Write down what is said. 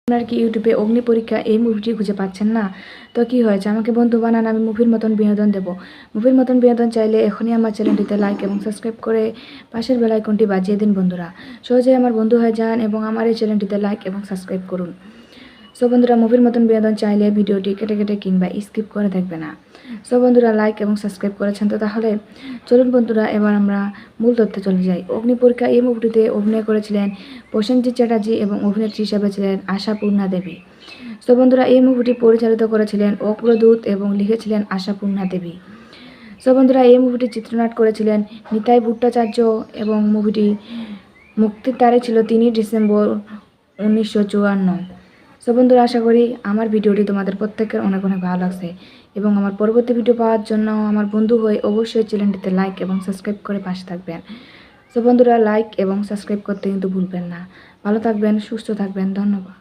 আপনার কি ইউটিউবে অগ্নি পরীক্ষা এই মুভিটি খুঁজে পাচ্ছেন না? তো কি হয়েছে, আমাকে বন্ধু বানান, আমি মুভির মতন বিনোদন দেব। মুভির মতন বিনোদন চাইলে এখনই আমার চ্যানেলটিতে লাইক এবং সাবস্ক্রাইব করে পাশের বেল আইকনটি বাজিয়ে দিন বন্ধুরা। সহজেই আমার বন্ধু হয়ে যান এবং আমার এই চ্যানেলটিতে লাইক এবং সাবস্ক্রাইব করুন। সো বন্ধুরা, মুভির মতন বিনোদন চাইলে ভিডিওটি কেটে কেটে কিংবা স্কিপ করে দেখবে না। সো বন্ধুরা, লাইক এবং সাবস্ক্রাইব করেছেন তো তাহলে চলুন বন্ধুরা, এবার আমরা মূল তথ্যে চলে যাই। অগ্নি পরীক্ষা এই মুভিটিতে অভিনয় করেছিলেন প্রসেনজিৎ চ্যাটার্জি এবং অভিনেত্রী হিসাবে ছিলেন আশাপূর্ণা দেবী। সো বন্ধুরা, এই মুভিটি পরিচালিত করেছিলেন অগ্রদূত এবং লিখেছিলেন আশাপূর্ণা দেবী। সো বন্ধুরা, এই মুভিটি চিত্রনাট করেছিলেন নিতাই ভট্টাচার্য এবং মুভিটি মুক্তির তারিখ ছিল 3 ডিসেম্বর 1954। সো বন্ধুরা, আশা করি আমার ভিডিওটি তোমাদের প্রত্যেকের অনেক অনেক ভালো লাগছে এবং আমার পরবর্তী ভিডিও পাওয়ার জন্য আমার বন্ধু হয়ে অবশ্যই চ্যানেলটিতে লাইক এবং সাবস্ক্রাইব করে পাশে থাকবেন। সো বন্ধুরা, লাইক এবং সাবস্ক্রাইব করতে কিন্তু ভুলবেন না। ভালো থাকবেন, সুস্থ থাকবেন, ধন্যবাদ।